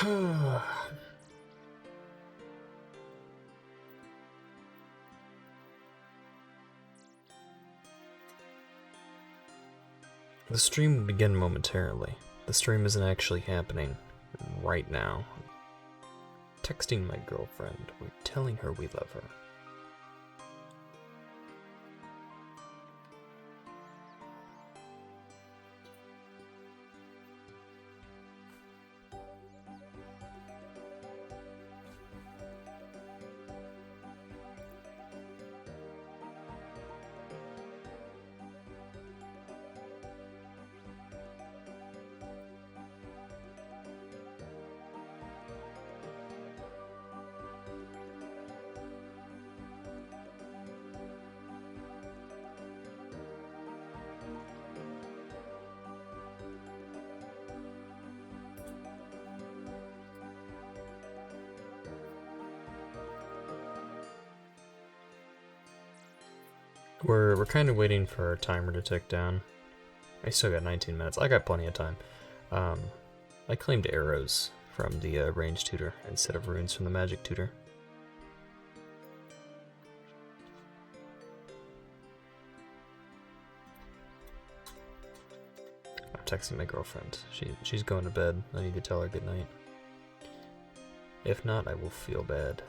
The stream will begin momentarily. The stream isn't actually happening right now. Texting my girlfriend. We're telling her we love her. We're kind of waiting for our timer to tick down. I still got 19 minutes. I got plenty of time. I claimed arrows from the range tutor instead of runes from the magic tutor. I'm texting my girlfriend. She's going to bed. I need to tell her goodnight. If not, I will feel bad.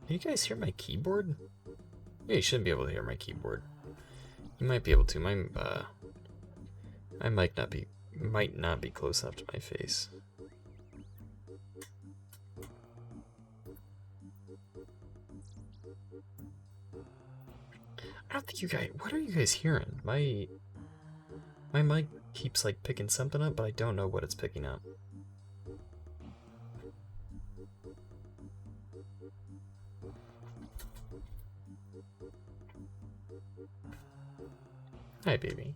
Can you guys hear my keyboard? Yeah, you should be able to hear my keyboard. You might be able to. My mic might not be close enough to my face. I don't think you guys. What are you guys hearing? My mic keeps like picking something up, but I don't know what it's picking up. Hi, baby.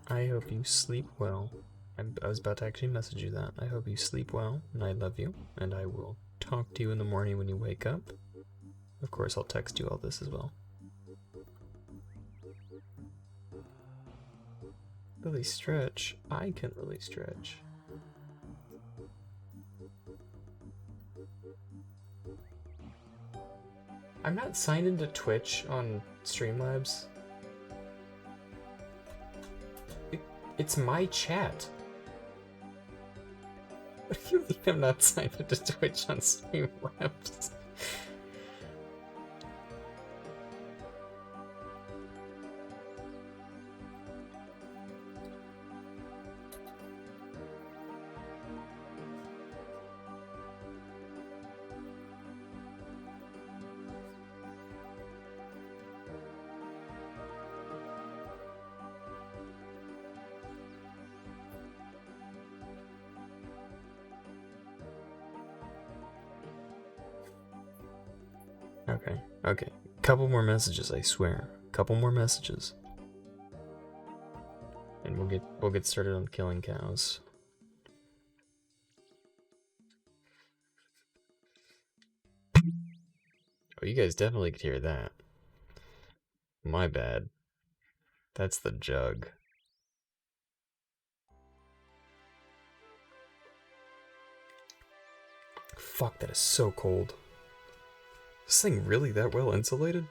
I hope you sleep well. I was about to actually message you that. I hope you sleep well, and I love you, and I will talk to you in the morning when you wake up. Of course, I'll text you all this as well. Really stretch. I can really stretch. I'm not signed into Twitch on Streamlabs. It's my chat. What do you mean I'm not signed into Twitch on Streamlabs? Okay. Couple more messages, I swear. Couple more messages. And we'll get started on killing cows. Oh, you guys definitely could hear that. My bad. That's the jug. Fuck, that is so cold. Is this thing really that well insulated?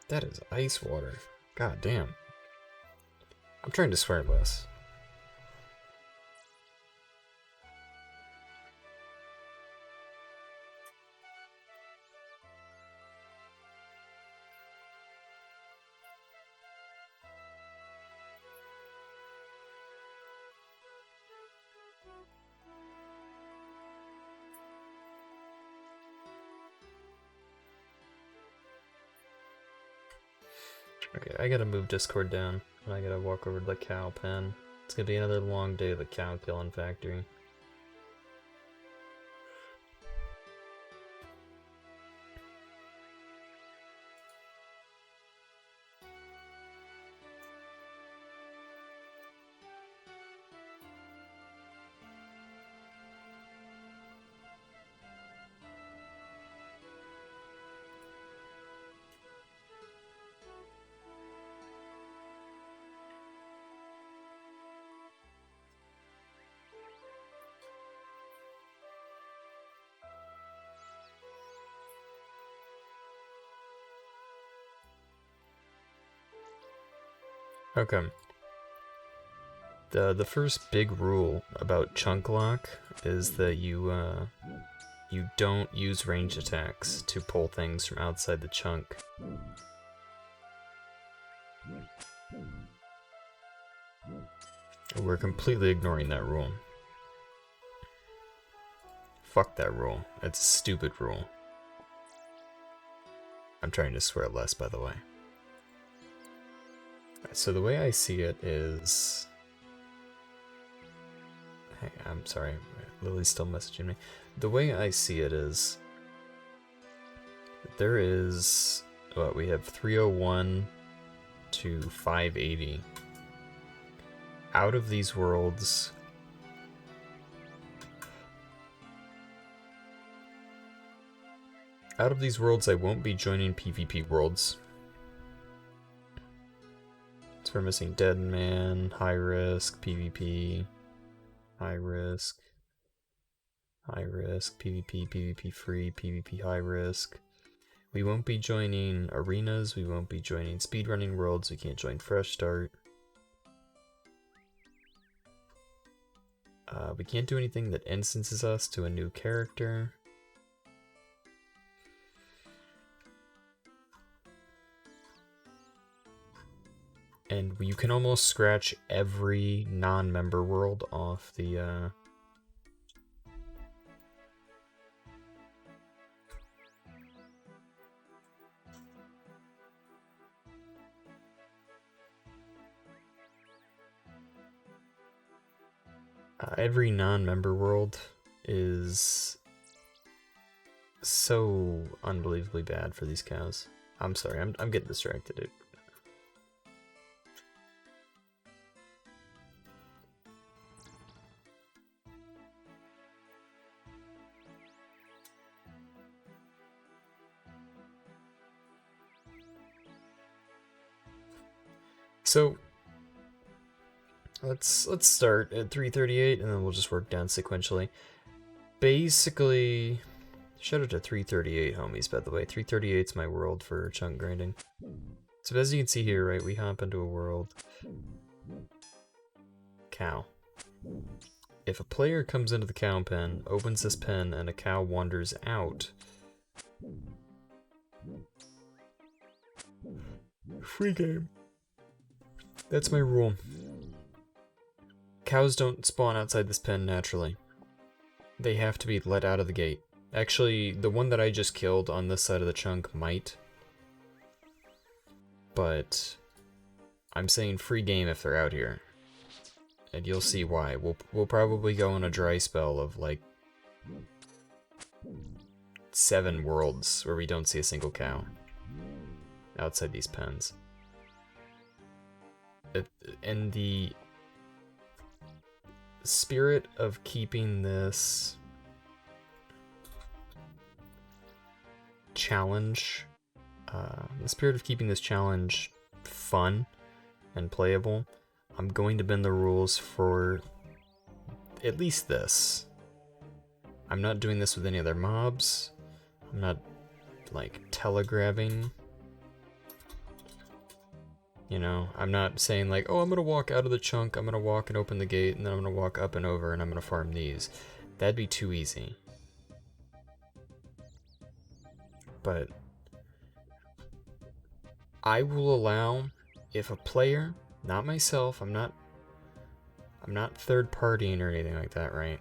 That is ice water. God damn. I'm trying to swear less. Okay, I gotta move Discord down, and I gotta walk over to the cow pen. It's gonna be another long day of the cow killing factory. Okay. The first big rule about chunk lock is that you don't use range attacks to pull things from outside the chunk. We're completely ignoring that rule. Fuck that rule. It's a stupid rule. I'm trying to swear less, by the way. So the way I see it is... Hey, I'm sorry, Lily's still messaging me. The way I see it is... There is... What, we have 301 to 580. Out of these worlds... Out of these worlds, I won't be joining PvP worlds. So we're missing Dead Man, High Risk, PvP, High Risk, PvP, PvP Free, PvP High Risk. We won't be joining arenas, we won't be joining speedrunning worlds, we can't join Fresh Start. We can't do anything that instances us to a new character. And you can almost scratch every non-member world off the, every non-member world is so unbelievably bad for these cows. I'm sorry, I'm getting distracted, dude. So let's start at 338 and then we'll just work down sequentially. Basically, shout out to 338 homies, by the way. 338's my world for chunk grinding. So as you can see here, right, we hop into a world. Cow. If a player comes into the cow pen, opens this pen, and a cow wanders out, free game. That's my rule. Cows don't spawn outside this pen naturally. They have to be let out of the gate. Actually, the one that I just killed on this side of the chunk might. But I'm saying free game if they're out here. And you'll see why. We'll probably go on a dry spell of like 7 worlds where we don't see a single cow outside these pens. In the spirit of keeping this challenge, fun and playable, I'm going to bend the rules for at least this. I'm not doing this with any other mobs. I'm not, like, telegrabbing. You know, I'm not saying like, oh, I'm gonna walk out of the chunk, I'm gonna walk and open the gate, and then I'm gonna walk up and over and I'm gonna farm these. That'd be too easy. But I will allow, if a player, not myself, I'm not third partying or anything like that, right?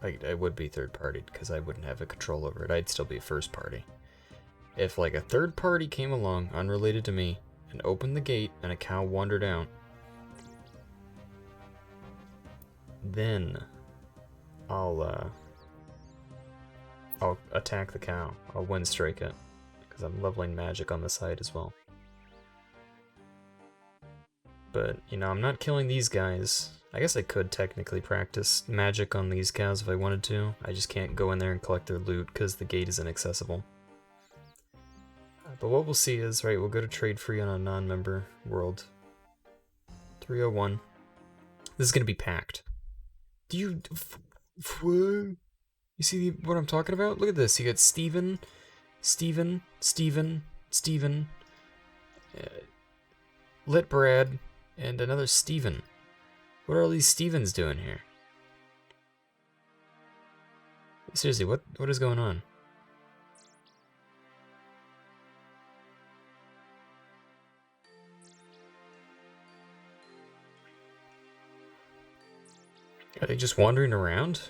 Like, I would be third partied because I wouldn't have a control over it. I'd still be first party. If like a third party came along, unrelated to me, and opened the gate and a cow wandered out, then I'll attack the cow. I'll wind strike it, because I'm leveling magic on the side as well. But, you know, I'm not killing these guys. I guess I could technically practice magic on these cows if I wanted to. I just can't go in there and collect their loot because the gate is inaccessible. But what we'll see is, right, we'll go to trade free on a non-member world. 301. This is going to be packed. Do you... You see what I'm talking about? Look at this. You got Steven. Lit Brad, and another Steven. What are all these Stevens doing here? Seriously, what is going on? Are they just wandering around?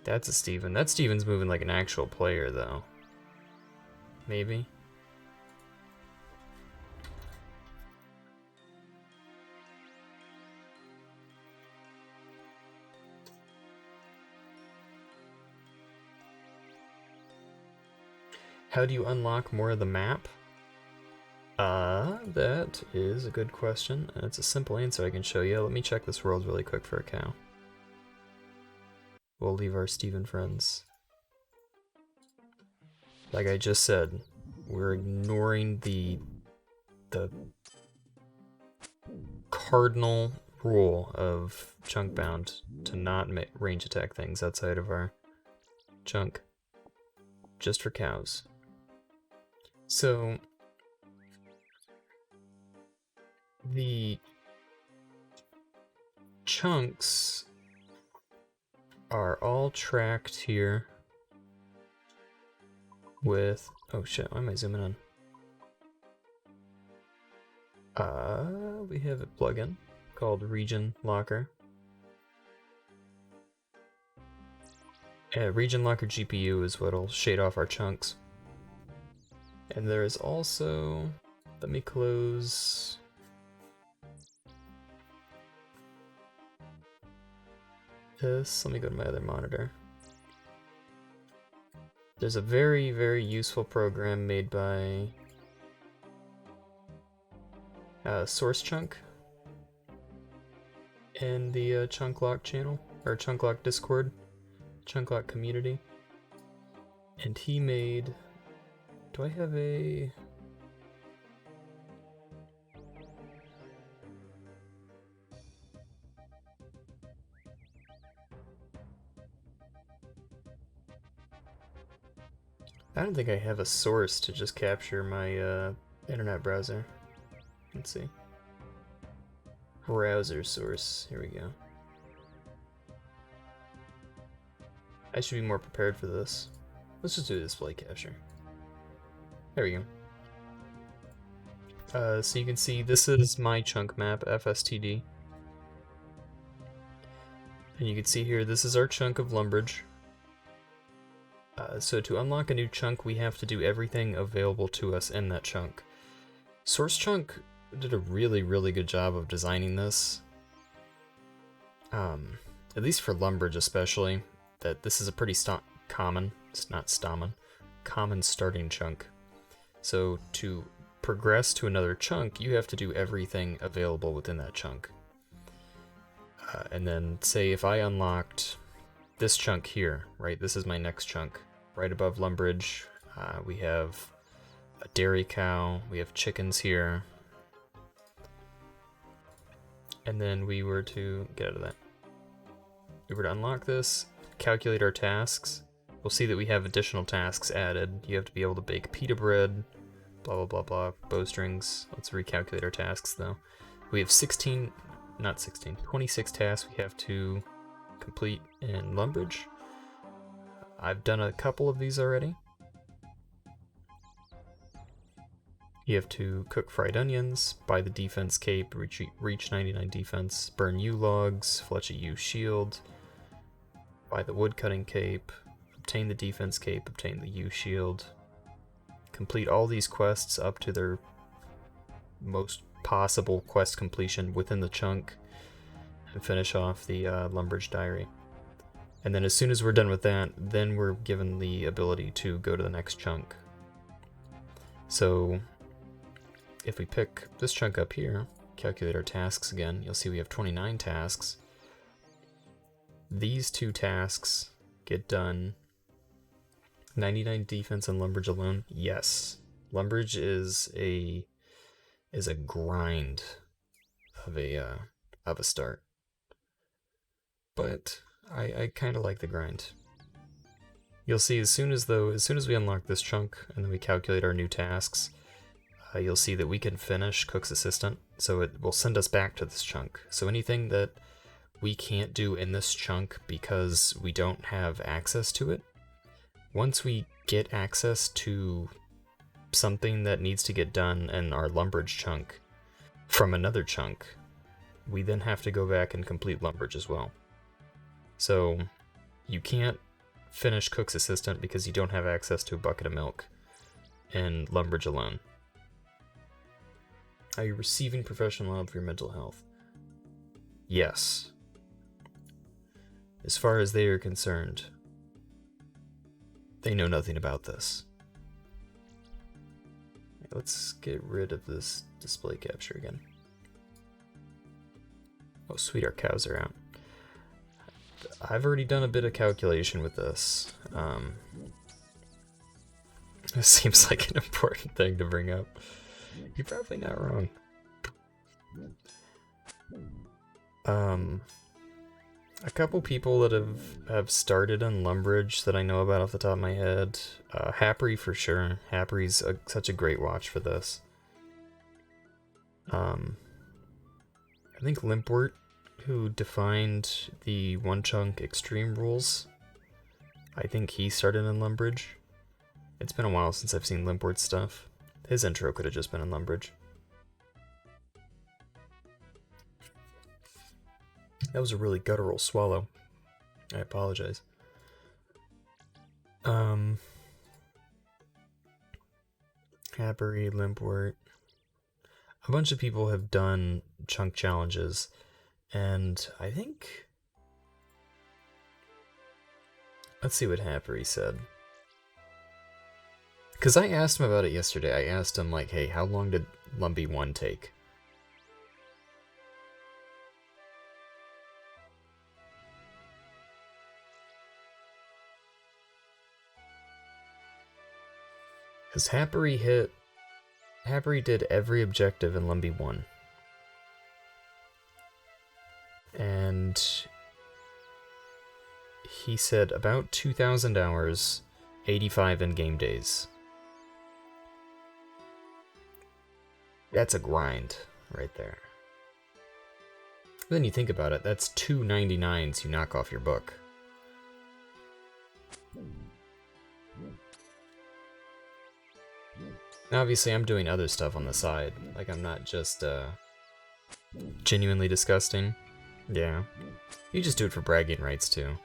That's a Steven. That Steven's moving like an actual player, though. Maybe? How do you unlock more of the map? That is a good question, and it's a simple answer I can show you. Let me check this world really quick for a cow. We'll leave our Steven friends. Like I just said, we're ignoring the cardinal rule of chunk bound to not range attack things outside of our chunk, just for cows. So the chunks are all tracked here with, oh shit, why am I zooming in? We have a plugin called Region Locker. Region Locker GPU is what'll shade off our chunks. And there is also, let me close this. Let me go to my other monitor. There's a very, very useful program made by Source Chunk in the Chunk Lock channel, or Chunk Lock Discord, Chunk Lock community. And he made, do I have a... I don't think I have a source to just capture my internet browser. Let's see. Browser source. Here we go. I should be more prepared for this. Let's just do display capture. There we go. So you can see this is my chunk map, FSTD. And you can see here, this is our chunk of Lumbridge. So to unlock a new chunk, we have to do everything available to us in that chunk. Source Chunk did a really, really good job of designing this. At least for Lumbridge especially, that this is a pretty common, it's not Stammen, common starting chunk. So to progress to another chunk, you have to do everything available within that chunk. And then say if I unlocked this chunk here, right, this is my next chunk. Right above Lumbridge, we have a dairy cow, we have chickens here. And then we were to get out of that. We were to unlock this, calculate our tasks. We'll see that we have additional tasks added. You have to be able to bake pita bread, blah, blah, blah, blah, bowstrings. Let's recalculate our tasks though. We have 26 tasks we have to complete in Lumbridge. I've done a couple of these already. You have to cook fried onions, buy the defense cape, reach 99 defense, burn U logs, fletch a U shield, buy the wood cutting cape, obtain the defense cape, obtain the U shield, complete all these quests up to their most possible quest completion within the chunk, and finish off the Lumbridge diary. And then as soon as we're done with that, then we're given the ability to go to the next chunk. So if we pick this chunk up here, calculate our tasks again, you'll see we have 29 tasks. These two tasks get done. 99 defense on Lumbridge alone. Yes, Lumbridge is a grind of a start. But I kind of like the grind. You'll see as soon as we unlock this chunk and then we calculate our new tasks, you'll see that we can finish Cook's Assistant, so it will send us back to this chunk. So anything that we can't do in this chunk because we don't have access to it, once we get access to something that needs to get done in our Lumbridge chunk from another chunk, we then have to go back and complete Lumbridge as well. So you can't finish Cook's Assistant because you don't have access to a bucket of milk in Lumbridge alone. Are you receiving professional help for your mental health? Yes. As far as they are concerned, they know nothing about this. Let's get rid of this display capture again. Oh sweet, our cows are out. I've already done a bit of calculation with this. This seems like an important thing to bring up. You're probably not wrong. A couple people that have started on Lumbridge that I know about off the top of my head. Happy for sure. Happy's such a great watch for this. I think Limpwort, who defined the one chunk extreme rules, I think he started in Lumbridge. It's been a while since I've seen Limpwort's stuff. His intro could have just been in Lumbridge. That was a really guttural swallow. I apologize. Happery, Limpwort. A bunch of people have done chunk challenges, and I think... Let's see what Happery said. Because I asked him about it yesterday. I asked him, like, hey, how long did Lumbee 1 take? Because Happery did every objective in Lumbee 1. And he said about 2,000 hours, 85 in-game days. That's a grind right there. Then you think about it, that's 2 99s you knock off your book. Now, obviously, I'm doing other stuff on the side. Like, I'm not just, genuinely disgusting. Yeah. You just do it for bragging rights, too.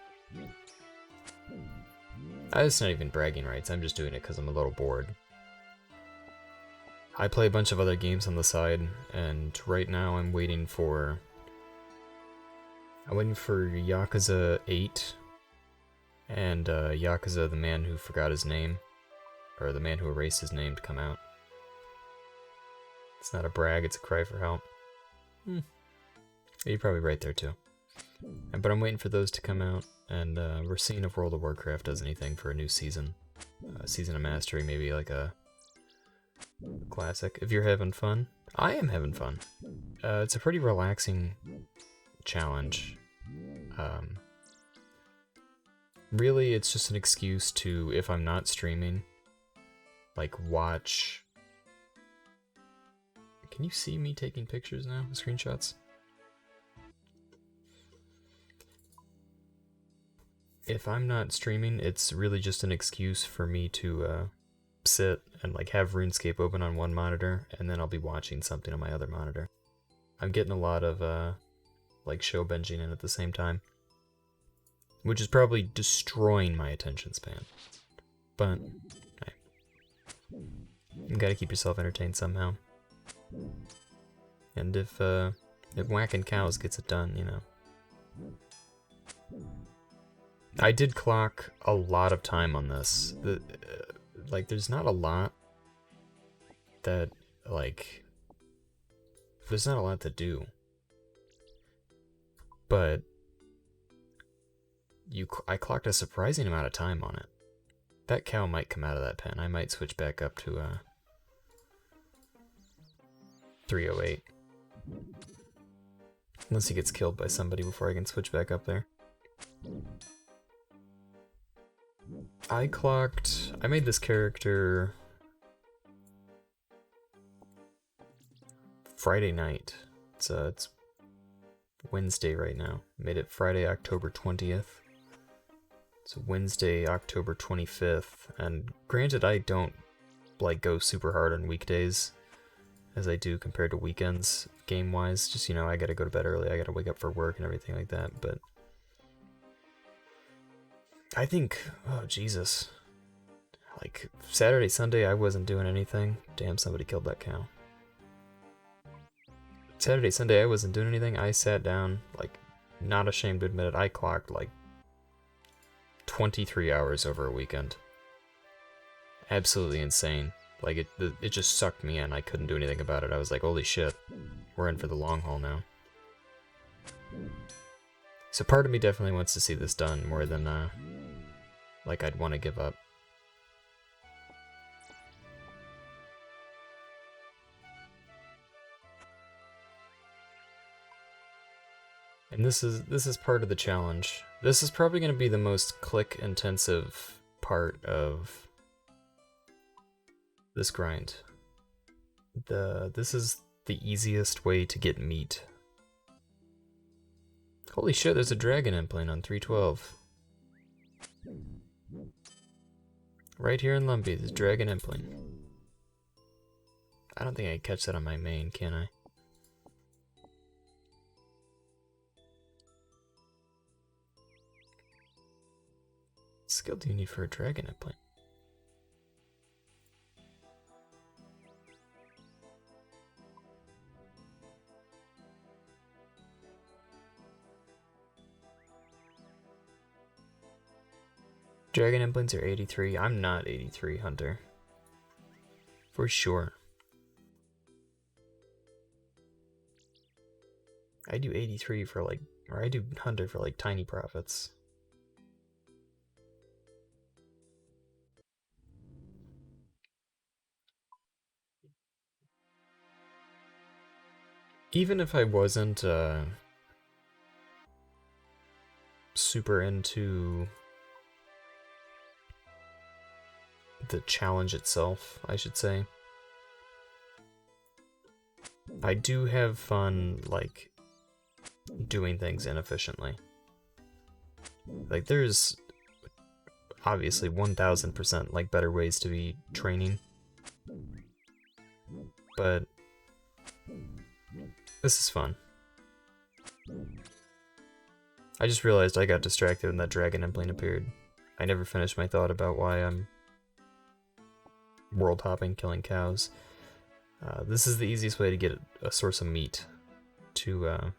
It's not even bragging rights, I'm just doing it because I'm a little bored. I play a bunch of other games on the side, and right now I'm waiting for Yakuza 8 and Yakuza the Man Who Forgot His Name, or the Man Who Erased His Name, to come out. It's not a brag, it's a cry for help. You're probably right there too. But I'm waiting for those to come out, and we're seeing if World of Warcraft does anything for a new season. Season of Mastery, maybe like a classic. If you're having fun, I am having fun. It's a pretty relaxing challenge. Really, it's just an excuse to, if I'm not streaming, like watch... Can you see me taking pictures now? Screenshots? If I'm not streaming, it's really just an excuse for me to sit and like have RuneScape open on one monitor, and then I'll be watching something on my other monitor. I'm getting a lot of like show binging in at the same time, which is probably destroying my attention span. But hey, you gotta keep yourself entertained somehow. And if whacking cows gets it done, you know. I did clock a lot of time on this. Like, there's not a lot that, like, there's not a lot to do. But I clocked a surprising amount of time on it. That cow might come out of that pen. I might switch back up to 308. Unless he gets killed by somebody before I can switch back up there. I made this character Friday night. It's Wednesday right now. Made it Friday, October 20th. It's Wednesday, October 25th. And granted, I don't like go super hard on weekdays as I do compared to weekends game-wise. Just, you know, I gotta go to bed early, I gotta wake up for work and everything like that, but I think, oh Jesus, like Saturday, Sunday I wasn't doing anything. Damn, somebody killed that cow. Saturday, Sunday I wasn't doing anything. I sat down, like, not ashamed to admit it, I clocked like 23 hours over a weekend. Absolutely insane. Like, it just sucked me in. I couldn't do anything about it. I was like, holy shit, we're in for the long haul now. So part of me definitely wants to see this done more than, like, I'd want to give up. And this is part of the challenge. This is probably going to be the most click-intensive part of this grind. This is the easiest way to get meat. Holy shit, there's a dragon implant on 312. Right here in Lumbee, there's dragon implant. I don't think I can catch that on my main, can I? What skill do you need for a dragon implant? Dragon implants are 83. I'm not 83, Hunter. For sure. I do 83 for like, or I do 100 for like tiny profits. Even if I wasn't super into the challenge itself, I should say, I do have fun, like, doing things inefficiently. Like, there's obviously 1000% like better ways to be training, but this is fun. I just realized I got distracted when that dragon implant appeared. I never finished my thought about why I'm world hopping, killing cows. This is the easiest way to get a source of meat to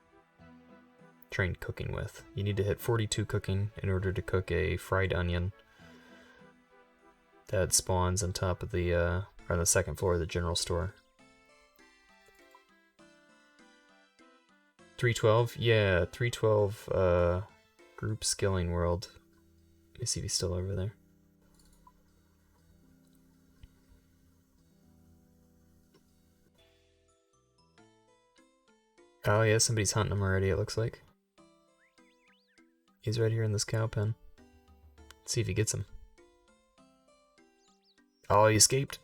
train cooking with. You need to hit 42 cooking in order to cook a fried onion that spawns on top of the, on the second floor of the general store. 312? Yeah, 312, group skilling world. Let me see if he's still over there. Oh yeah, somebody's hunting him already, it looks like. He's right here in this cow pen. Let's see if he gets him. Oh, he escaped.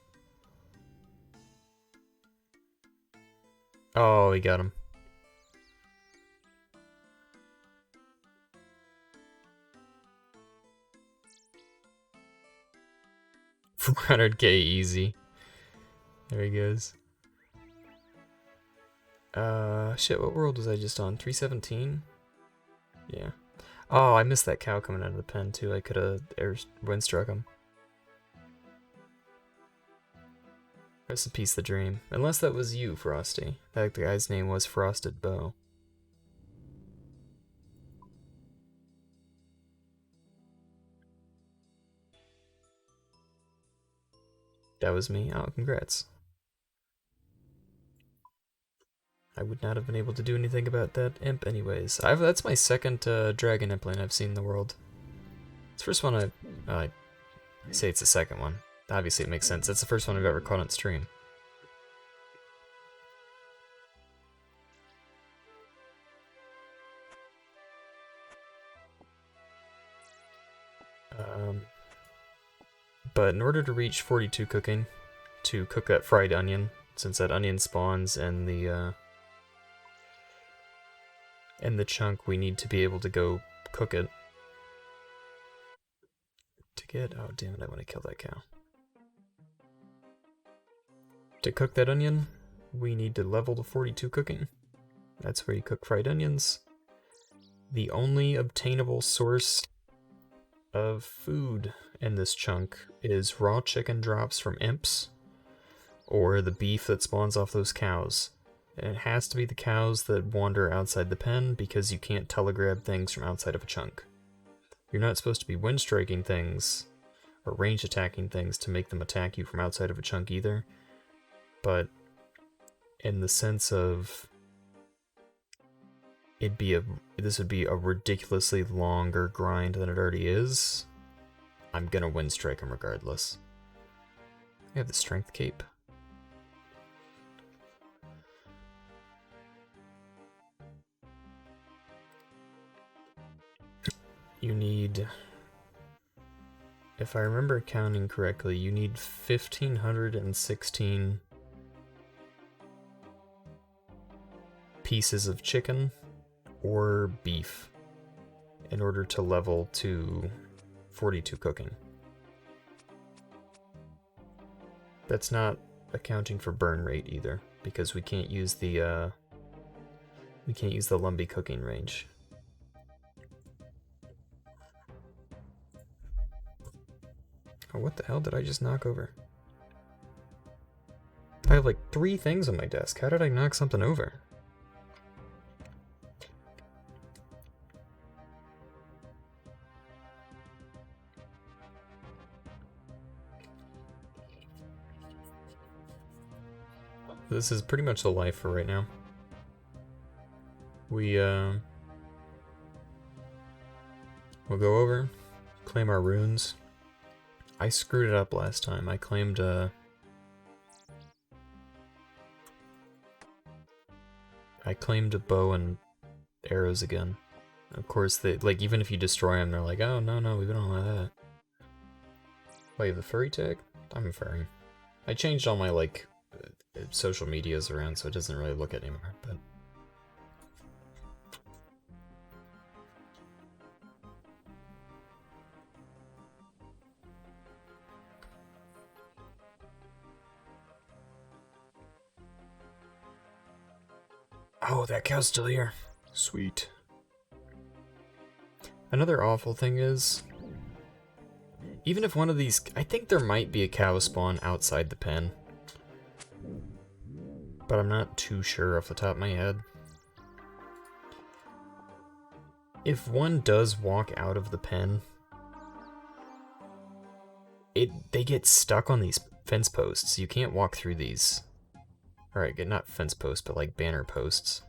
Oh, he got him. 400k easy. There he goes. Shit, what world was I just on? 317? Yeah. Oh, I missed that cow coming out of the pen too. I could have wind struck him. Rest in peace, the dream. Unless that was you, Frosty. That the guy's name was Frosted Bow. That was me. Oh, congrats. I would not have been able to do anything about that imp anyways. That's my second dragon implant I've seen in the world. It's the first one I say it's the second one. Obviously it makes sense. That's the first one I've ever caught on stream. But in order to reach 42 cooking, to cook that fried onion, since that onion spawns and the chunk, we need to be able to go cook it. To get, oh damn it, I want to kill that cow. To cook that onion, we need to level to 42 cooking. That's where you cook fried onions. The only obtainable source of food in this chunk is raw chicken drops from imps, or the beef that spawns off those cows. And it has to be the cows that wander outside the pen, because you can't telegrab things from outside of a chunk. You're not supposed to be wind striking things, or range attacking things to make them attack you from outside of a chunk either. But in the sense of this would be a ridiculously longer grind than it already is, I'm gonna wind strike him regardless. I have the strength cape. You need, if I remember counting correctly, you need 1,516 pieces of chicken or beef in order to level to 42 cooking. That's not accounting for burn rate either, because we can't use the Lumbee cooking range. Oh, what the hell did I just knock over? I have like 3 things on my desk. How did I knock something over? This is pretty much the life for right now. We'll go over, claim our runes. I screwed it up last time. I claimed a bow and arrows again. Of course, they, like, even if you destroy them, they're like, oh, no, we don't allow that. Wait, the furry tag? I'm furry. I changed all my, like, social medias around, so it doesn't really look anymore, but... Oh, that cow's still here. Sweet. Another awful thing is, even if one of these, I think there might be a cow spawn outside the pen, but I'm not too sure off the top of my head. If one does walk out of the pen, they get stuck on these fence posts. You can't walk through these. Alright, not fence posts, but like banner posts.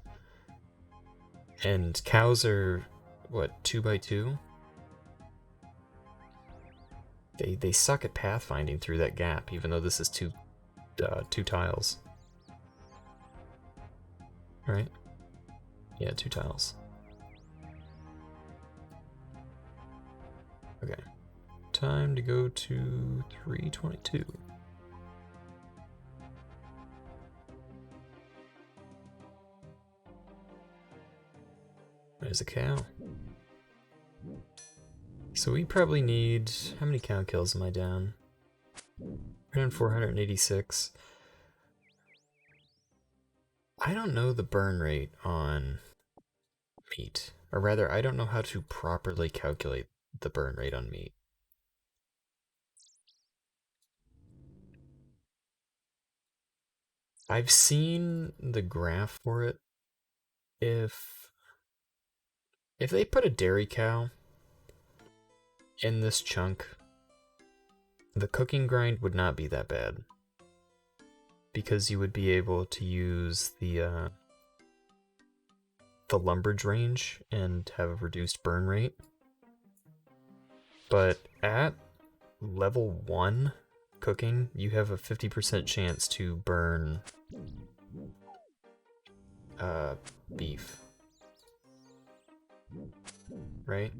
And cows are, what, 2x2? They suck at pathfinding through that gap, even though this is two tiles. Right? Yeah, 2 tiles. Okay. Time to go to 322. There's a cow. So we probably need... How many cow kills am I down? 486. I don't know the burn rate on meat. Or rather, I don't know how to properly calculate the burn rate on meat. I've seen the graph for it. If they put a dairy cow in this chunk, the cooking grind would not be that bad, because you would be able to use the lumberage range and have a reduced burn rate. But at level 1 cooking, you have a 50% chance to burn beef. Right?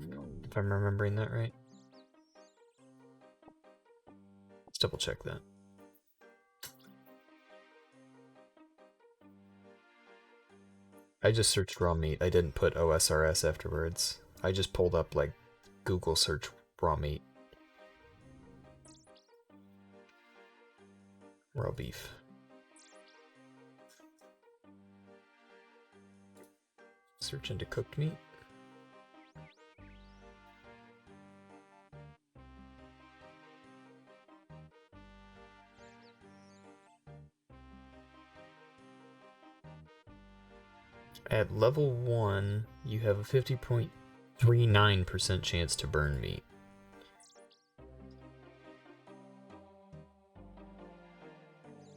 If I'm remembering that right. Let's double check that. I just searched raw meat. I didn't put OSRS afterwards. I just pulled up like Google search raw meat. Raw beef. Search into cooked meat. At level 1, you have a 50.39% chance to burn meat.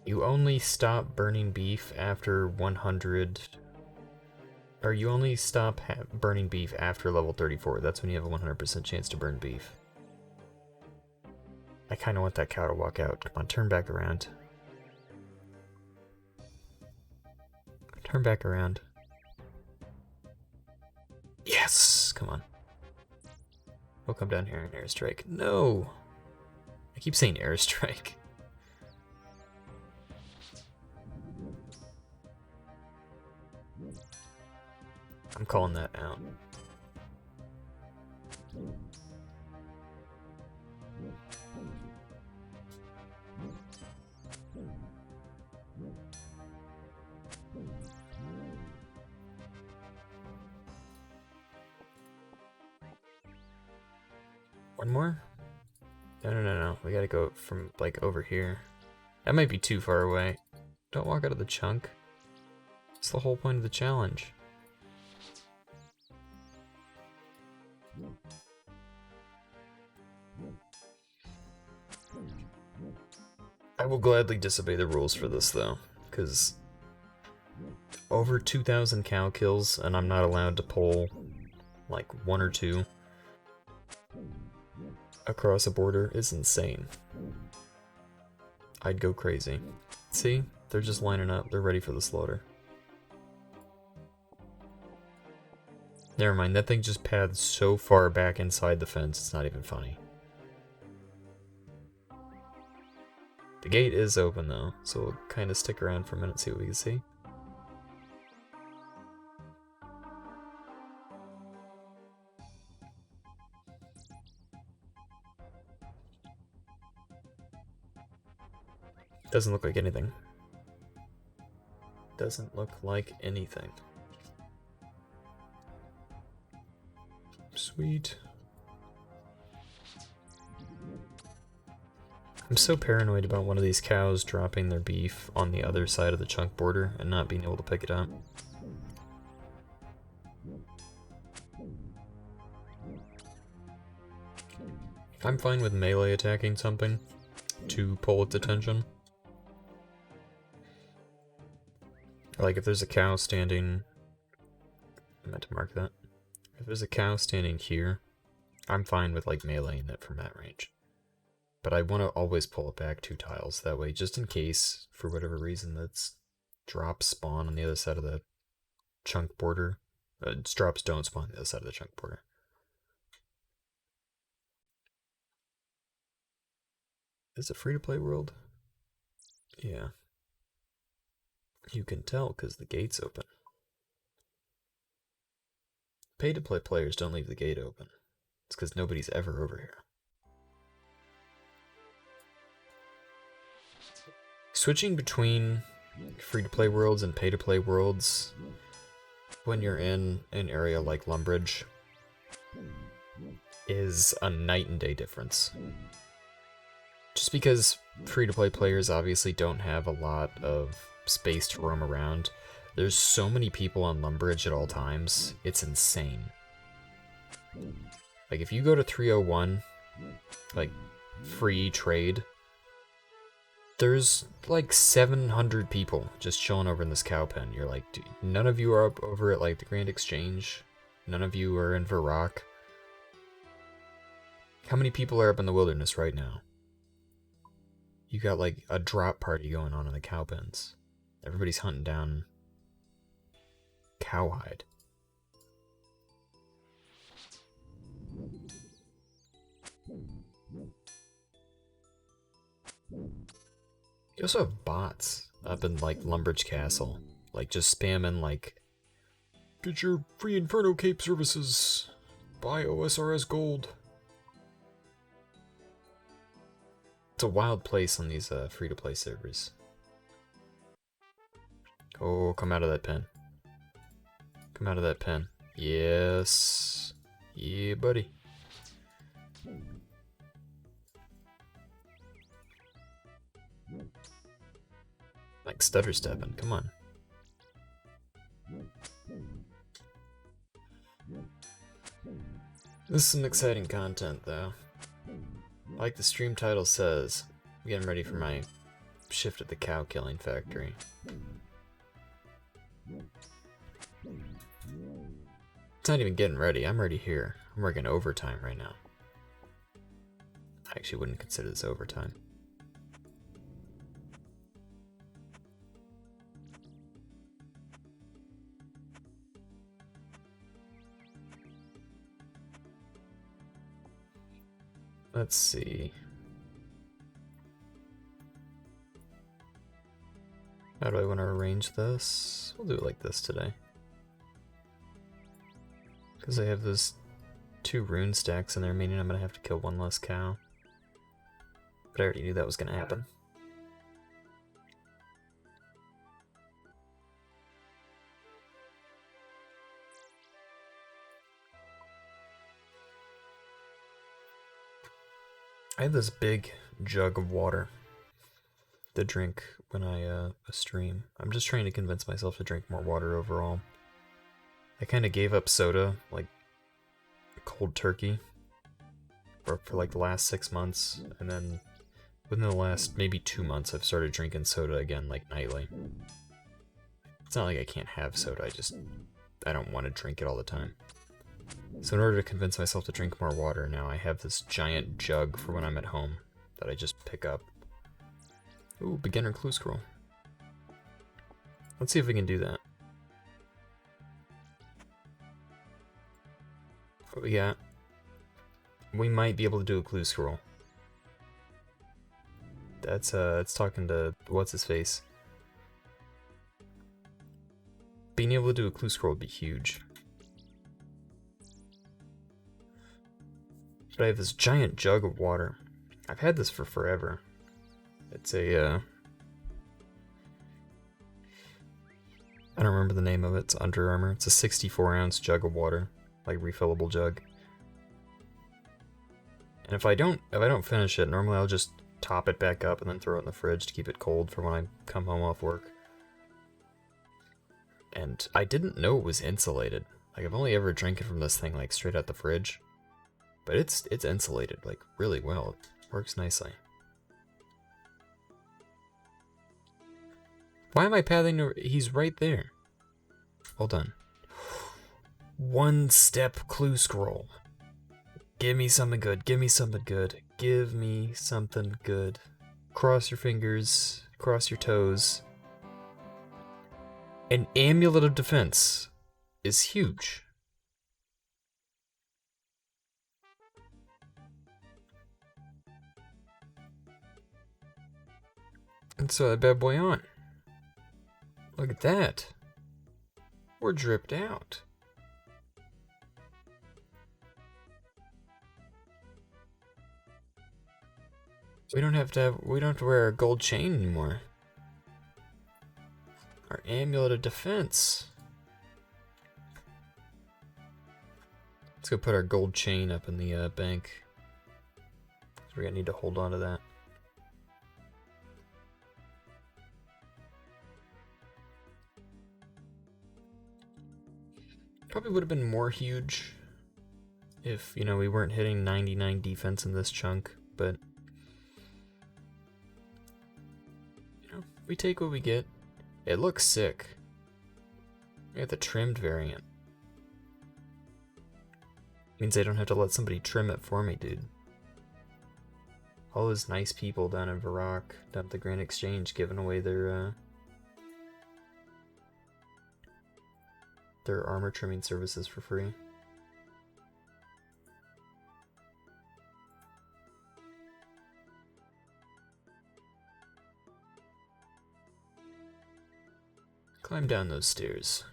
You only stop burning beef after 100... Or you only stop burning beef after level 34. That's when you have a 100% chance to burn beef. I kind of want that cow to walk out. Come on, turn back around. Turn back around. Yes! Come on. We'll come down here and airstrike. No! I keep saying airstrike. I'm calling that out. One more? No. We gotta go from, like, over here. That might be too far away. Don't walk out of the chunk. That's the whole point of the challenge. I will gladly disobey the rules for this, though, because over 2,000 cow kills, and I'm not allowed to pull, like, 1 or 2 across a border is insane. I'd go crazy. See? They're just lining up. They're ready for the slaughter. Never mind, that thing just pads so far back inside the fence, it's not even funny. The gate is open though, so we'll kind of stick around for a minute, see what we can see. Doesn't look like anything. Doesn't look like anything. Sweet. I'm so paranoid about one of these cows dropping their beef on the other side of the chunk border and not being able to pick it up. I'm fine with melee attacking something to pull its attention. Like if there's a cow standing... I meant to mark that. If there's a cow standing here, I'm fine with like meleeing it from that range. But I want to always pull it back 2 tiles, that way just in case, for whatever reason, that's drops spawn on the other side of the chunk border. Drops don't spawn on the other side of the chunk border. Is it free-to-play world? Yeah. You can tell because the gate's open. Pay-to-play players don't leave the gate open. It's because nobody's ever over here. Switching between free-to-play worlds and pay-to-play worlds when you're in an area like Lumbridge is a night and day difference. Just because free-to-play players obviously don't have a lot of space to roam around, there's so many people on Lumbridge at all times, it's insane. Like if you go to 301, like free trade, there's like 700 people just chilling over in this cow pen. You're like, dude, none of you are up over at like the Grand Exchange. None of you are in Varrock. How many people are up in the wilderness right now? You got like a drop party going on in the cow pens. Everybody's hunting down cowhide. You also have bots up in like Lumbridge Castle, like just spamming like, get your free Inferno Cape services, buy OSRS gold. It's a wild place on these free-to-play servers. Oh, come out of that pen. Come out of that pen. Yes. Yeah, buddy. Like stutter stepping, come on. This is some exciting content though. Like the stream title says, I'm getting ready for my shift at the cow killing factory. It's not even getting ready, I'm already here. I'm working overtime right now. I actually wouldn't consider this overtime. Let's see. How do I want to arrange this? We'll do it like this today. Because I have those 2 rune stacks in there, meaning I'm going to have to kill 1 less cow. But I already knew that was going to happen. I have this big jug of water to drink when I stream. I'm just trying to convince myself to drink more water overall. I kind of gave up soda, like cold turkey, for like the last 6 months, and then within the last maybe 2 months I've started drinking soda again, like nightly. It's not like I can't have soda, I don't want to drink it all the time. So in order to convince myself to drink more water now, I have this giant jug for when I'm at home that I just pick up. Ooh, beginner clue scroll. Let's see if we can do that. What we got? We might be able to do a clue scroll. That's it's talking to what's his face. Being able to do a clue scroll would be huge. But I have this giant jug of water. I've had this for forever. It's a, I don't remember the name of it. It's Under Armour. It's a 64-ounce jug of water, like refillable jug. And if I don't finish it, normally I'll just top it back up and then throw it in the fridge to keep it cold for when I come home off work. And I didn't know it was insulated. Like, I've only ever drank it from this thing like straight out the fridge. But it's insulated like really well. It works nicely. Why am I pathing to... He's right there. Hold on. 1-step clue scroll. Give me something good. Give me something good. Give me something good. Cross your fingers. Cross your toes. An amulet of defense is huge. And so that bad boy on. Look at that. We're dripped out. We don't have to wear a gold chain anymore. Our amulet of defense. Let's go put our gold chain up in the bank. We're gonna need to hold on to that. Probably would have been more huge if, you know, we weren't hitting 99 defense in this chunk, but you know, we take what we get. It looks sick. We got the trimmed variant. Means I don't have to let somebody trim it for me, dude. All those nice people down in Varrock, down at the Grand Exchange, giving away their armor trimming services for free. climb down those stairs.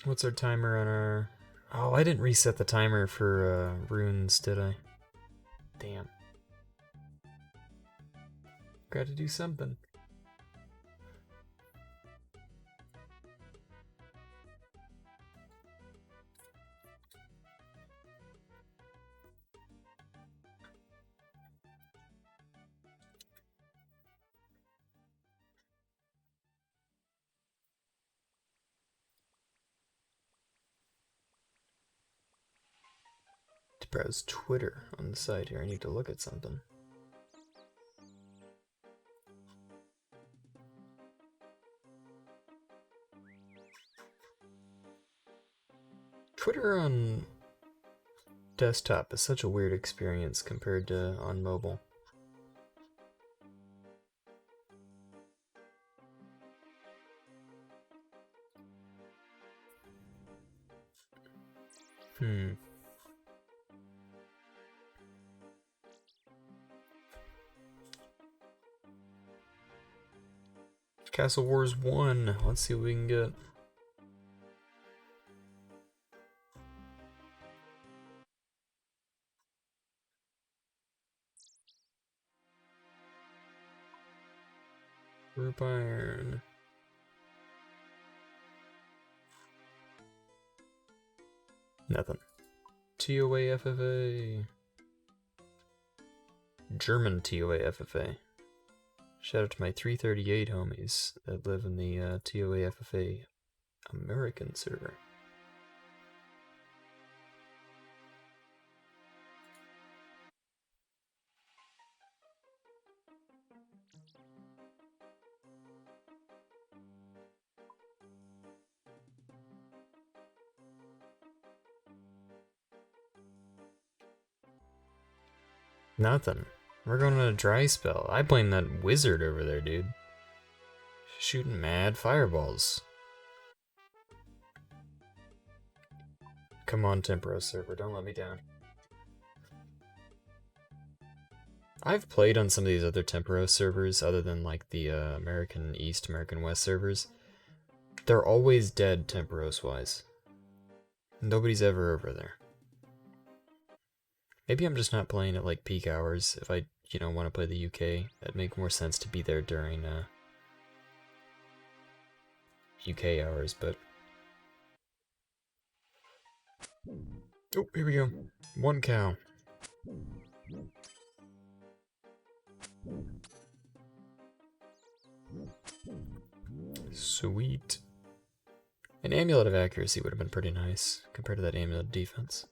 What's our timer on our... Oh, I didn't reset the timer for runes, did I? Damn. Got to do something. To browse Twitter on the side here, I need to look at something. Twitter on desktop is such a weird experience compared to on mobile. Castle Wars 1. Let's see what we can get. Group Iron. Nothing. TOA FFA. German TOA FFA. Shout out to my 338 homies that live in the TOA FFA American server. Nothing. We're going on a dry spell. I blame that wizard over there, dude. Shooting mad fireballs. Come on, Tempero server, don't let me down. I've played on some of these other Tempero servers, other than like the American East, American West servers. They're always dead Temperos-wise. Nobody's ever over there. Maybe I'm just not playing at like peak hours. If I, want to play the UK, that'd make more sense to be there during UK hours, but... Oh, here we go. 1 cow. Sweet. An Amulet of Accuracy would have been pretty nice, compared to that Amulet of Defense.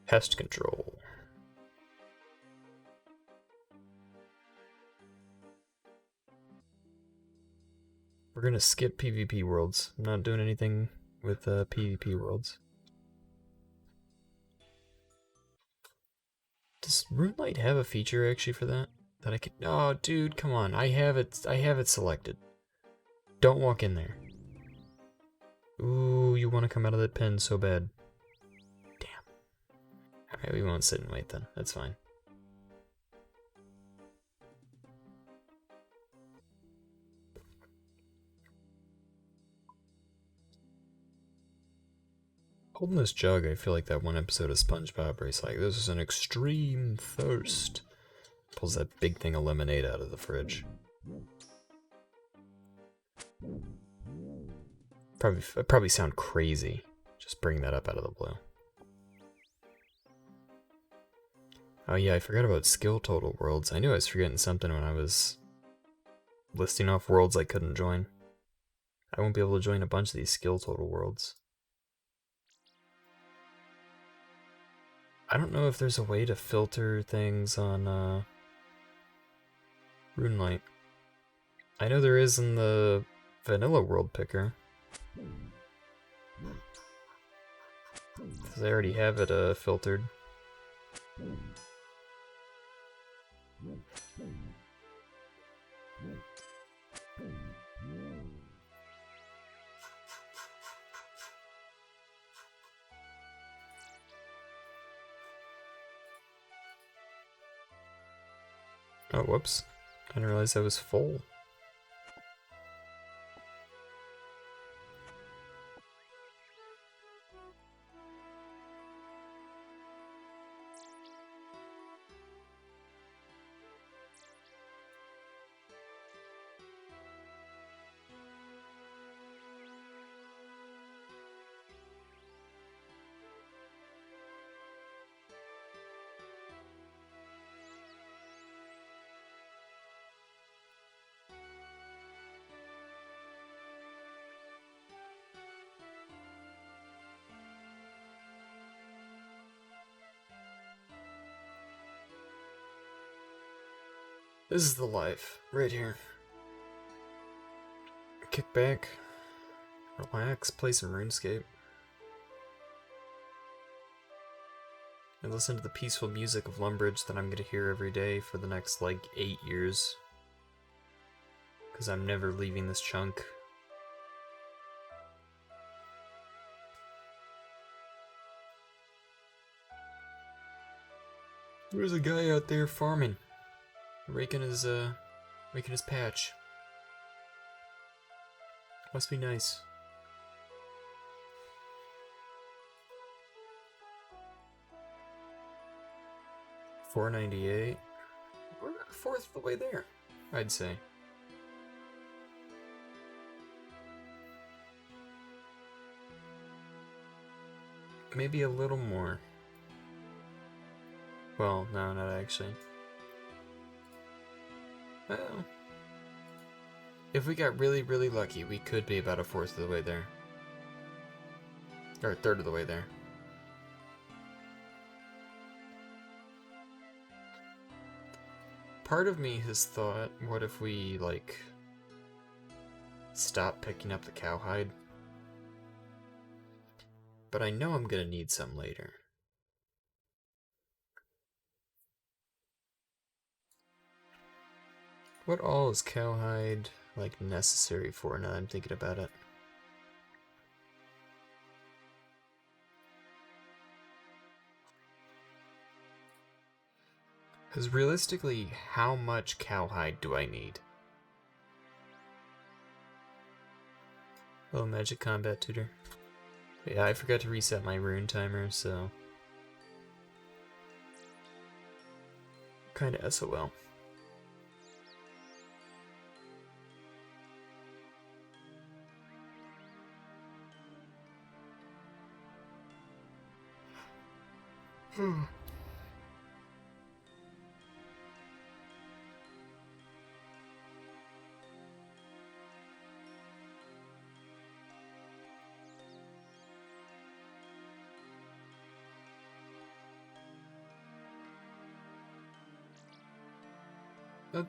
Pest Control. We're gonna skip PvP worlds. I'm not doing anything with PvP worlds. Does Runelight have a feature actually for that? That I can... Oh, dude, come on. I have it selected. Don't walk in there. Ooh, you want to come out of that pen so bad. Damn. Alright, we won't sit and wait then. That's fine. Holding this jug, I feel like that one episode of SpongeBob where he's like, this is an extreme thirst. Pulls that big thing of lemonade out of the fridge. Probably sound crazy, just bringing that up out of the blue. Oh yeah, I forgot about skill total worlds. I knew I was forgetting something when I was listing off worlds I couldn't join. I won't be able to join a bunch of these skill total worlds. I don't know if there's a way to filter things on Runelight. I know there is in the vanilla world picker. Because I already have it filtered. Oh, whoops. I didn't realize I was full. This is the life, right here. Kick back, relax, play some RuneScape, and listen to the peaceful music of Lumbridge that I'm gonna hear every day for the next, like, 8 years. Because I'm never leaving this chunk. There's a guy out there farming. Raking his patch. Must be nice. $4.98. We're a fourth of the way there, I'd say. Maybe a little more. Well, no, not actually. Well, if we got really, really lucky, we could be about a fourth of the way there. Or a third of the way there. Part of me has thought, what if we, like, stop picking up the cowhide? But I know I'm gonna need some later. What all is cowhide, like, necessary for now that I'm thinking about it? Because realistically, how much cowhide do I need? Oh, magic combat tutor. Yeah, I forgot to reset my rune timer, so... Kinda SOL.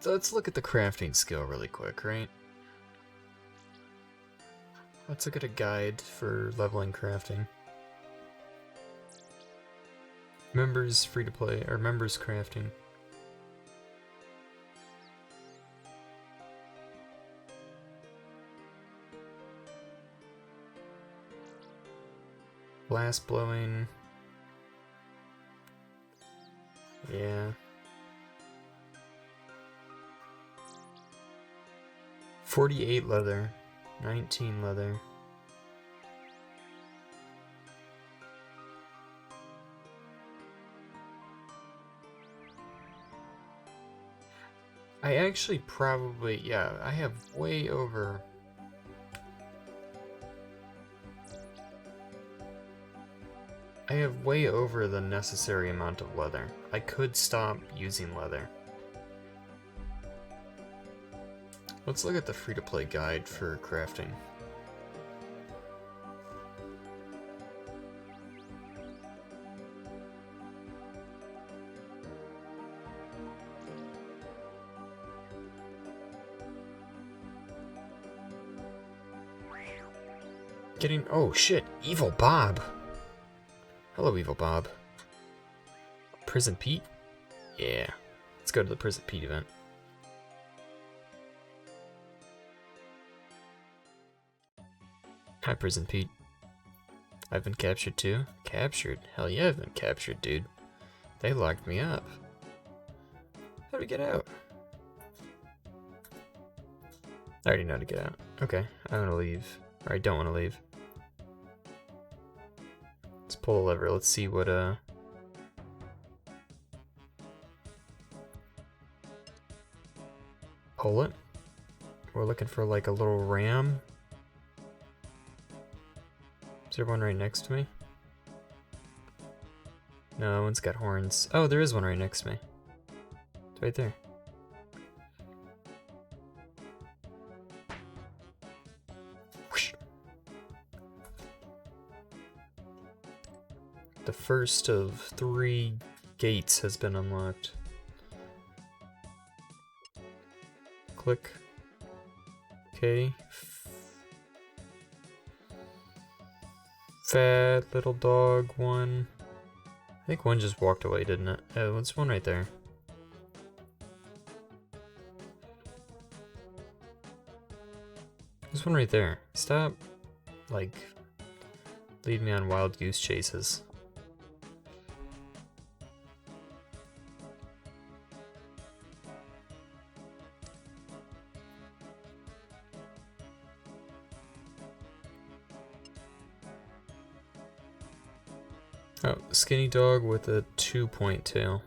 Let's look at the crafting skill really quick, right? Let's look at a guide for leveling crafting. Members free to play, or members crafting. Blast blowing. Yeah. 48 leather, 19 leather. I actually probably, yeah, I have way over... I have way over the necessary amount of leather. I could stop using leather. Let's look at the free-to-play guide for crafting. Getting... oh shit! Evil Bob! Hello, Evil Bob. Prison Pete? Yeah. Let's go to the Prison Pete event. Hi, Prison Pete. I've been captured too? Captured? Hell yeah, I've been captured, dude. They locked me up. How do we get out? I already know how to get out. Okay, I want to leave. Or I don't want to leave. Let's pull the lever. Let's see what, pull it. We're looking for, like, a little ram. Is there one right next to me? No, that one's got horns. Oh, there is one right next to me. It's right there. Whoosh. The first of 3 gates has been unlocked. Click. Okay. Fat little dog one. I think one just walked away, didn't it? Oh, there's one right there. There's one right there. Stop, like, lead me on wild goose chases. Oh, skinny dog with a 2-point tail.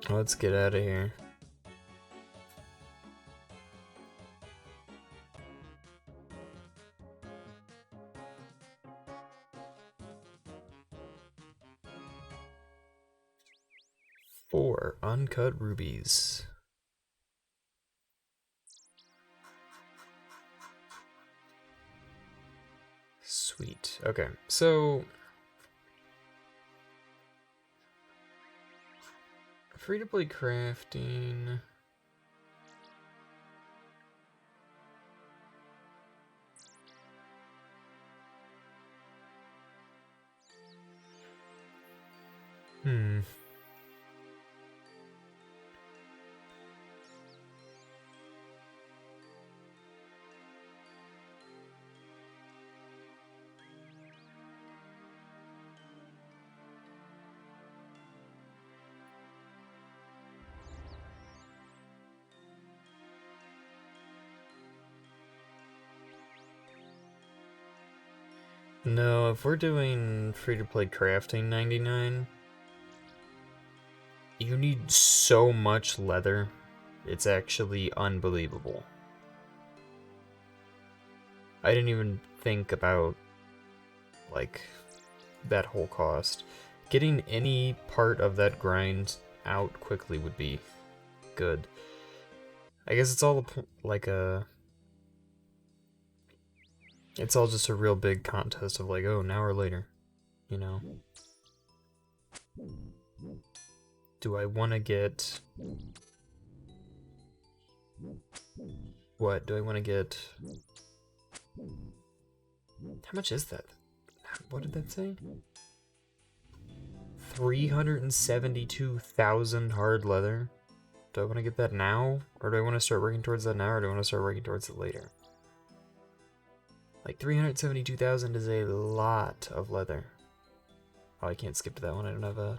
Let's get out of here. Four uncut rubies. Sweet. Okay, so free-to-play crafting. No, if we're doing free-to-play crafting 99, you need so much leather. It's actually unbelievable. I didn't even think about, like, that whole cost. Getting any part of that grind out quickly would be good. I guess it's all like a... It's all just a real big contest of like, oh, now or later, you know? Do I want to get... What? Do I want to get... How much is that? What did that say? 372,000 hard leather? Do I want to get that now? Or do I want to start working towards that now? Or do I want to start working towards it later? Like, 372,000 is a lot of leather. Oh, I can't skip to that one. I don't have a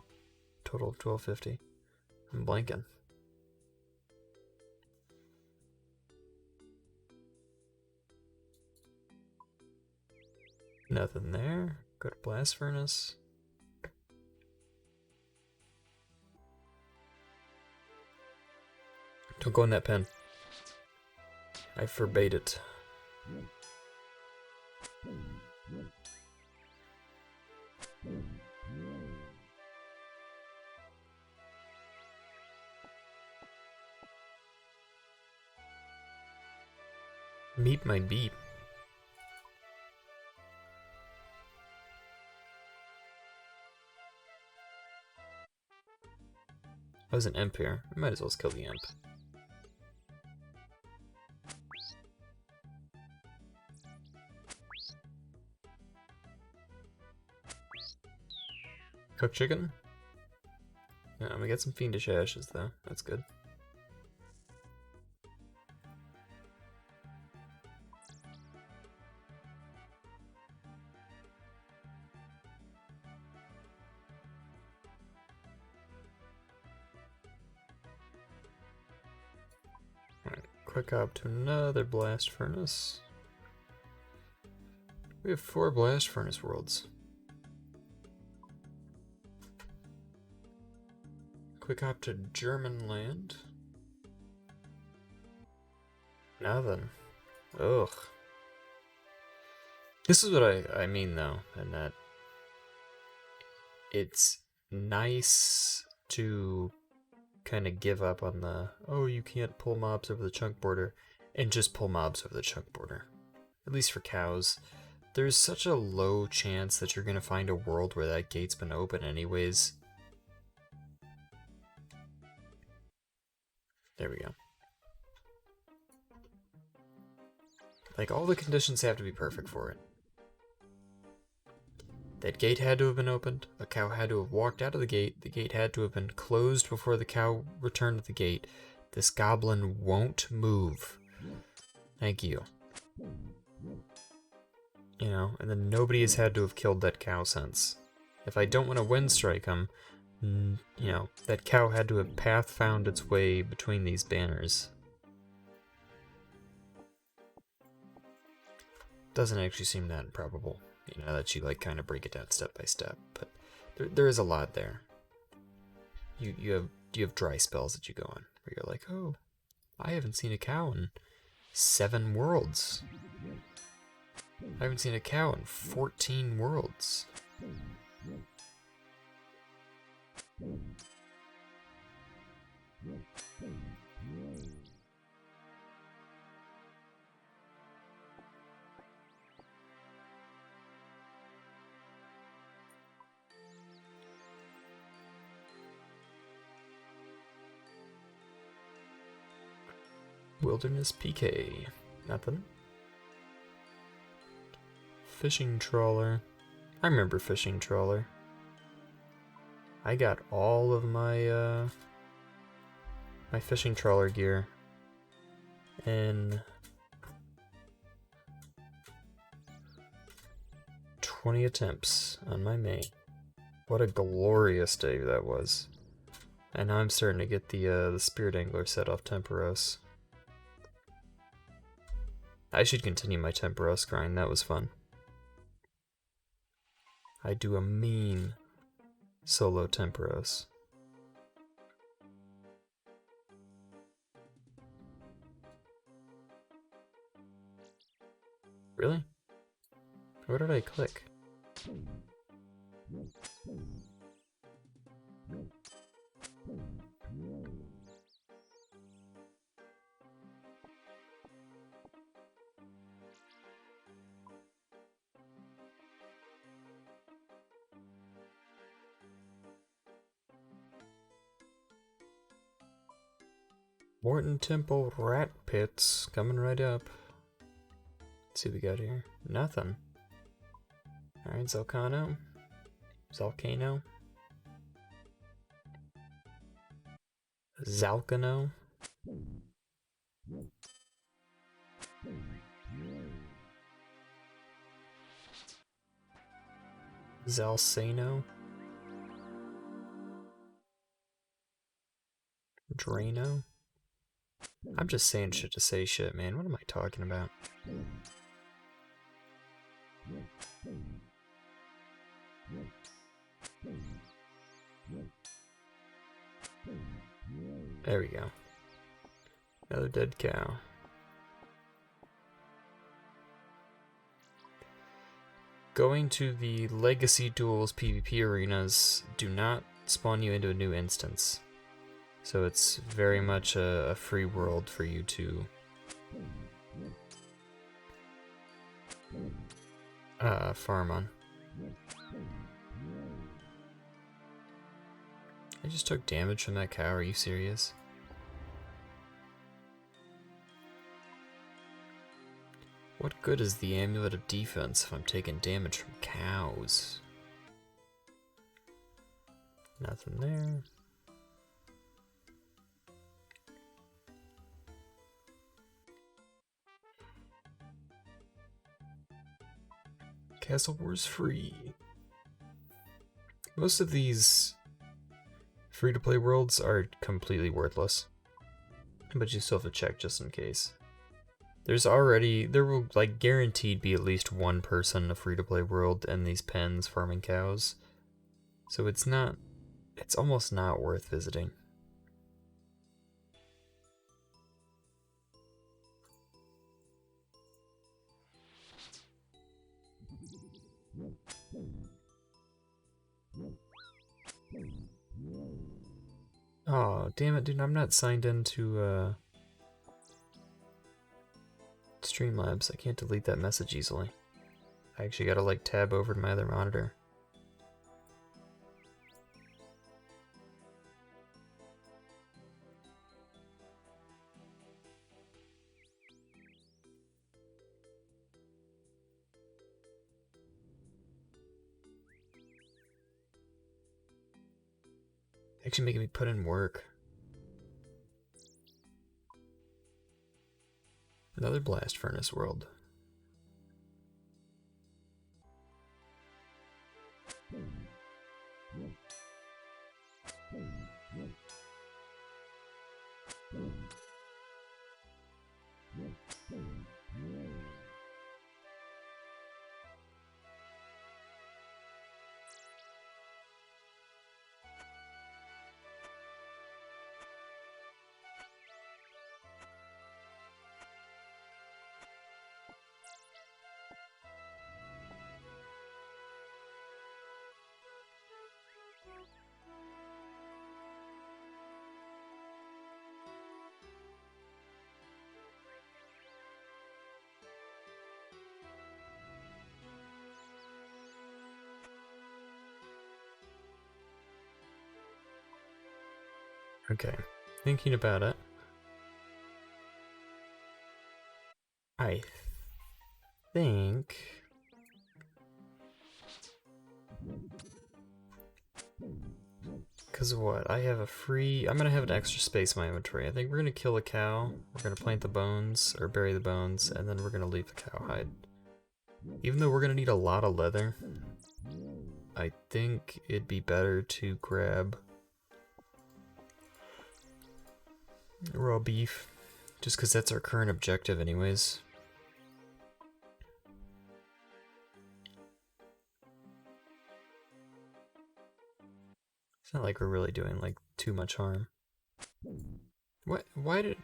total of 1250. I'm blanking. Nothing there. Go to blast furnace. Don't go in that pen. I forbade it. Meet my beep. I was an imp here. I might as well just kill the imp. Cooked chicken? Yeah, I'm gonna get some fiendish ashes though. That's good. quick hop to another blast furnace. We have 4 blast furnace worlds. Quick hop to German land. Nothing. Ugh. This is what I mean though, and that it's nice to kind of give up on the, oh, you can't pull mobs over the chunk border, and just pull mobs over the chunk border. At least for cows. There's such a low chance that you're going to find a world where that gate's been open anyways. There we go. Like, all the conditions have to be perfect for it. That gate had to have been opened, a cow had to have walked out of the gate had to have been closed before the cow returned to the gate. This goblin won't move. Thank you. You know, and then nobody has had to have killed that cow since. If I don't want to wind strike him, you know, that cow had to have path found its way between these banners. Doesn't actually seem that improbable, you know, that you like kind of break it down step by step, but there is a lot there. You have dry spells that you go on where you're like, oh, I haven't seen a cow in 7 worlds. I haven't seen a cow in 14 worlds. Wilderness PK. Nothing. Fishing trawler. I remember fishing trawler. I got all of my my fishing trawler gear in 20 attempts on my main. What a glorious day that was. And now I'm starting to get the spirit angler set off Temperos. I should continue my Temperos grind, that was fun. I do a mean solo Temperos. Really? Where did I click? Morton Temple rat pits coming right up. Let's see what we got here. Nothing. Alright, Zalcano. Zalcano. Zalcano. Zalsano. Drano. I'm just saying shit to say shit, man. What am I talking about? There we go. Another dead cow. Going to the Legacy Duels PvP arenas do not spawn you into a new instance. So it's very much a free world for you to farm on. I just took damage from that cow, are you serious? What good is the Amulet of Defense if I'm taking damage from cows? Nothing there. Castle Wars free. Most of these free-to-play worlds are completely worthless. But you still have to check just in case. There will like guaranteed be at least one person in a free-to-play world in these pens farming cows. So it's almost not worth visiting. Oh, damn it, dude, I'm not signed into Streamlabs. I can't delete that message easily. I actually gotta like tab over to my other monitor. Actually making me put in work. Another blast furnace world. Okay, thinking about it. I think because of what? I have a free... I'm gonna have an extra space in my inventory. I think we're gonna kill a cow, we're gonna plant the bones, or bury the bones, and then we're gonna leave the cow hide. Even though we're gonna need a lot of leather, I think it'd be better to grab raw beef, just because that's our current objective anyways. It's not like we're really doing like too much harm. What? Why did...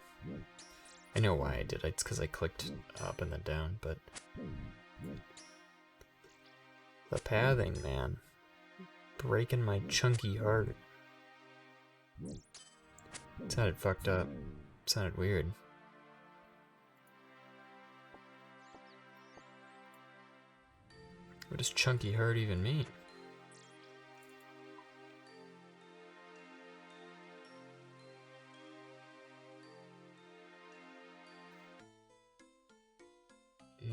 I know why I did. It's because I clicked up and then down, but... The pathing, man. Breaking my chunky heart. It sounded fucked up. It sounded weird. What does chunky heart even mean?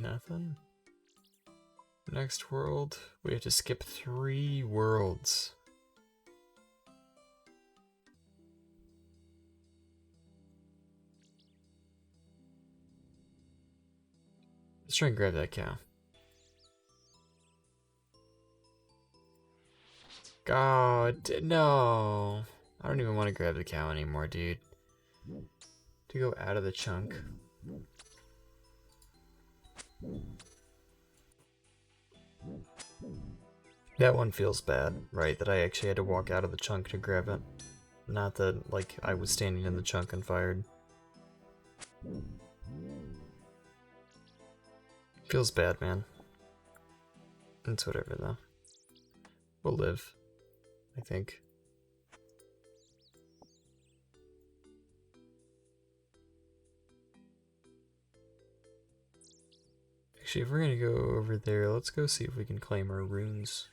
Nothing? Next world? We have to skip 3 worlds. Let's try and grab that cow. God, no. I don't even want to grab the cow anymore, dude. To go out of the chunk. That one feels bad, right? That I actually had to walk out of the chunk to grab it. Not that, like, I was standing in the chunk and fired. Feels bad, man. It's whatever, though. We'll live, I think. Actually, if we're gonna go over there, let's go see if we can claim our runes.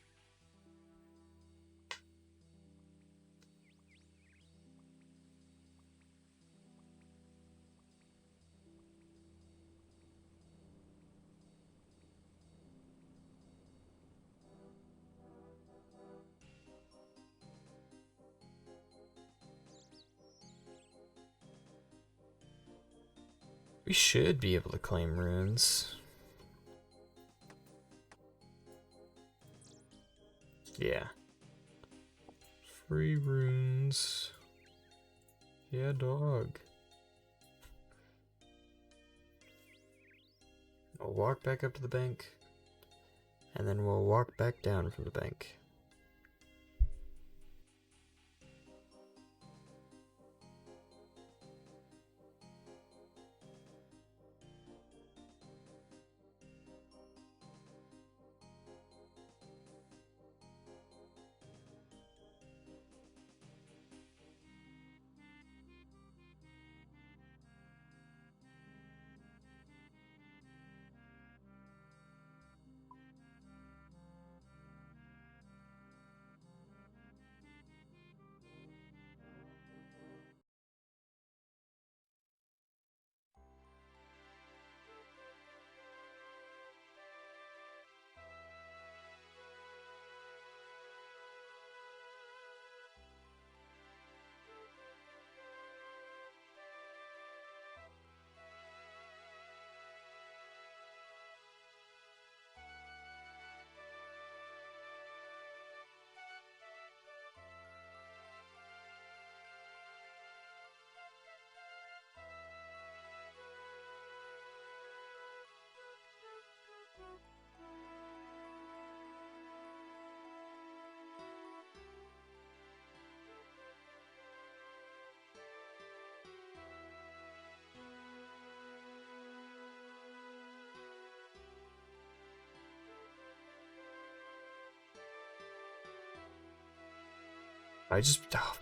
We should be able to claim runes. Yeah. Free runes. Yeah, dog. We'll walk back up to the bank, and then we'll walk back down from the bank.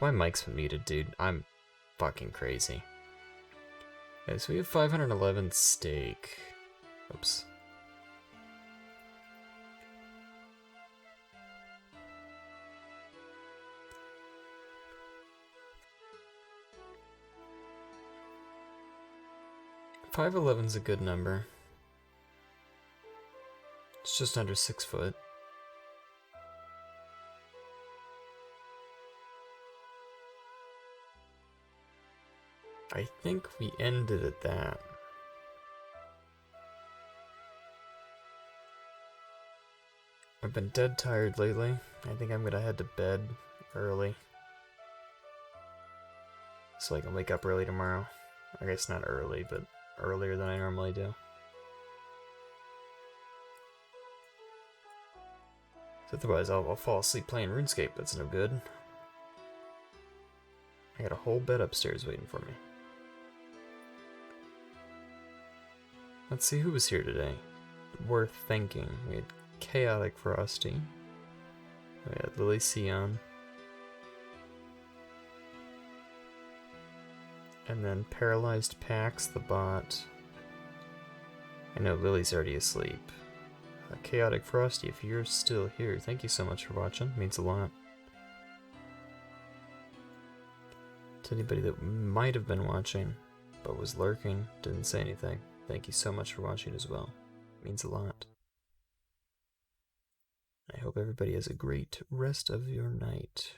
My mic's muted, dude. I'm fucking crazy. Okay, so we have 511 steak. Oops. $511's a good number. It's just under 6 foot. I think we ended at that. I've been dead tired lately. I think I'm gonna head to bed early, so I can wake up early tomorrow. I guess not early, but earlier than I normally do. Otherwise, I'll fall asleep playing RuneScape. That's no good. I got a whole bed upstairs waiting for me. Let's see who was here today. Worth thanking. We had Chaotic Frosty. We had Lily Sion. And then Paralyzed Pax, the bot. I know Lily's already asleep. Chaotic Frosty, if you're still here, thank you so much for watching. It means a lot. To anybody that might have been watching, but was lurking, didn't say anything, thank you so much for watching as well. It means a lot. I hope everybody has a great rest of your night.